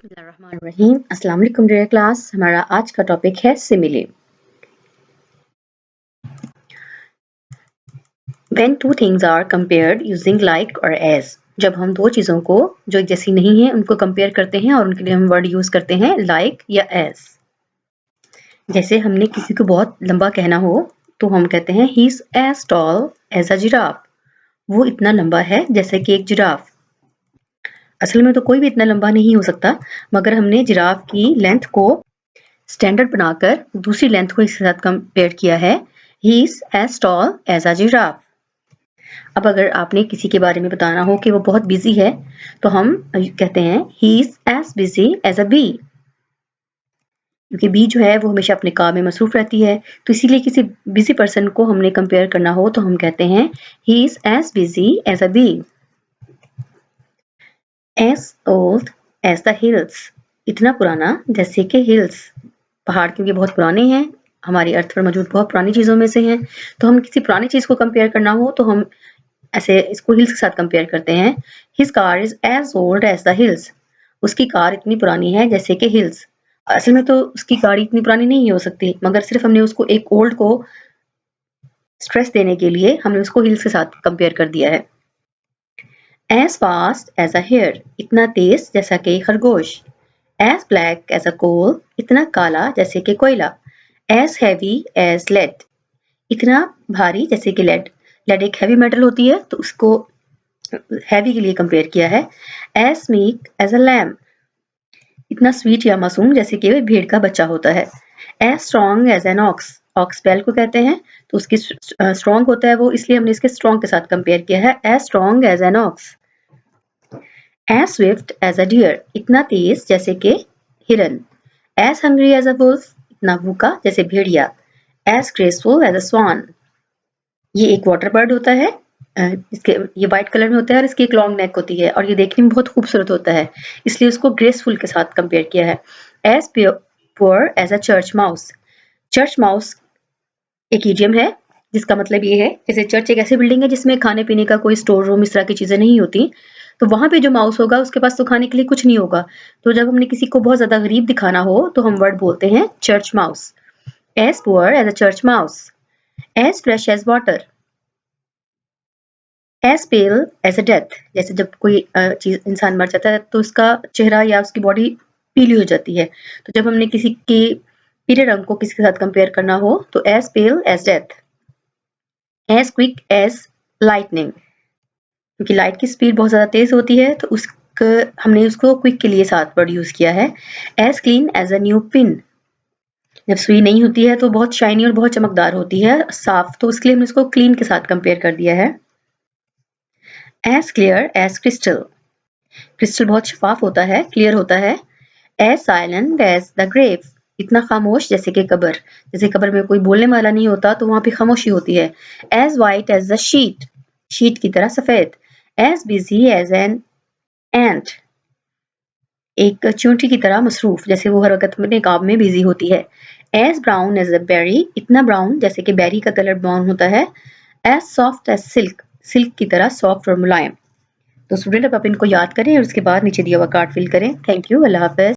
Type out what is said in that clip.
बिस्मिल्लाहिर्रहमानिर्रहीम। अस्सलाम वालेकुम डियर क्लास। हमारा आज का टॉपिक है सिमिले। When two things are compared using like और as, जब हम दो चीजों को जो एक जैसी नहीं है उनको कंपेयर करते हैं और उनके लिए हम वर्ड यूज करते हैं like या as। जैसे हमने किसी को बहुत लंबा कहना हो तो हम कहते हैं he is as tall as a giraffe। वो इतना लंबा है जैसे कि एक जिराफ। असल में तो कोई भी इतना लंबा नहीं हो सकता, मगर हमने जिराफ की लेंथ को स्टैंडर्ड बनाकर दूसरी लेंथ को इसके साथ कंपेयर किया है। He is as tall as a giraffe. अब अगर आपने किसी के बारे में बताना हो कि वो बहुत बिजी है तो हम कहते हैं he is as busy as a bee, क्योंकि बी जो है वो हमेशा अपने काम में मसरूफ रहती है। तो इसीलिए किसी बिजी पर्सन को हमने कंपेयर करना हो तो हम कहते हैं he is as busy as a bee. As old as the hills, इतना पुराना जैसे कि हिल्स। पहाड़ क्योंकि बहुत पुराने हैं, हमारी अर्थ पर मौजूद बहुत पुरानी चीजों में से हैं, तो हम किसी पुरानी चीज को कंपेयर करना हो तो हम ऐसे इसको हिल्स के साथ कंपेयर करते हैं। His car is as old as the hills, उसकी कार इतनी पुरानी है जैसे कि हिल्स। असल में तो उसकी गाड़ी इतनी पुरानी नहीं हो सकती, मगर सिर्फ हमने उसको एक ओल्ड को स्ट्रेस देने के लिए हमने उसको हिल्स के साथ कंपेयर कर दिया है। As fast as a hare, इतना तेज जैसा कि खरगोश। As black as a coal, इतना काला जैसे कि कोयला। एज हैवी एज लेड, इतना भारी जैसे कि लेड। लेड एक हैवी मेटल होती है तो उसको हैवी के लिए कंपेयर किया है। As meek as a lamb, इतना स्वीट या मासूम जैसे कि भेड़ का बच्चा होता है। As strong as an ox, ox बैल को कहते हैं तो उसकी स्ट्रॉन्ग होता है वो, इसलिए हमने इसके स्ट्रॉन्ग के साथ कंपेयर किया है। As strong as an ox. As swift as a deer, इतना तेज जैसे कि हिरन। As hungry as a wolf, इतना भूखा जैसे भेड़िया। As graceful as a swan, ये एक वाटर बर्ड होता है। इसके ये व्हाइट कलर में होता है और इसकी एक लॉन्ग नेक होती है और ये देखने में बहुत खूबसूरत होता है, इसलिए उसको ग्रेसफुल के साथ कंपेयर किया है। As poor as a church mouse, church mouse एक इडियम है जिसका मतलब ये है जैसे चर्च एक ऐसी बिल्डिंग है जिसमें खाने पीने का कोई स्टोर रूम इस तरह की चीजें नहीं होती, तो वहां पे जो माउस होगा उसके पास तो खाने के लिए कुछ नहीं होगा। तो जब हमने किसी को बहुत ज्यादा गरीब दिखाना हो तो हम वर्ड बोलते हैं church mouse. As poor as a church mouse. As fresh as water. As pale as a death, जैसे जब कोई चीज इंसान मर जाता है तो उसका चेहरा या उसकी बॉडी पीली हो जाती है, तो जब हमने किसी के पीले रंग को किसी के साथ कंपेयर करना हो तो as pale as death. As quick as lightning, क्योंकि लाइट की स्पीड बहुत ज़्यादा तेज़ होती है तो हमने उसको क्विक के लिए साथ वर्ड यूज़ किया है। As clean as a new pin, जब सुई नहीं होती है तो बहुत शाइनी और बहुत चमकदार होती है, साफ, तो इसलिए हमने उसको क्लीन के साथ कंपेयर कर दिया है। As clear as crystal, crystal बहुत शफाफ होता है, क्लियर होता है। As silent as the grave, इतना खामोश जैसे कि कब्र, जैसे कब्र में कोई बोलने वाला नहीं होता तो वहां पे खामोशी होती है। As white as the sheet, sheet की तरह सफेद। As busy as an ant, एक चींटी की तरह मसरूफ जैसे वो हर वक्त अपने काम में बिजी होती है। As brown as a berry, इतना ब्राउन जैसे कि बेरी का कलर ब्राउन होता है। As soft as silk, silk की तरह सॉफ्ट और मुलायम। तो स्टूडेंट अब आप इनको याद करें और उसके बाद नीचे दिया हुआ कार्ड फिल करें। Thank you, Allah Hafiz.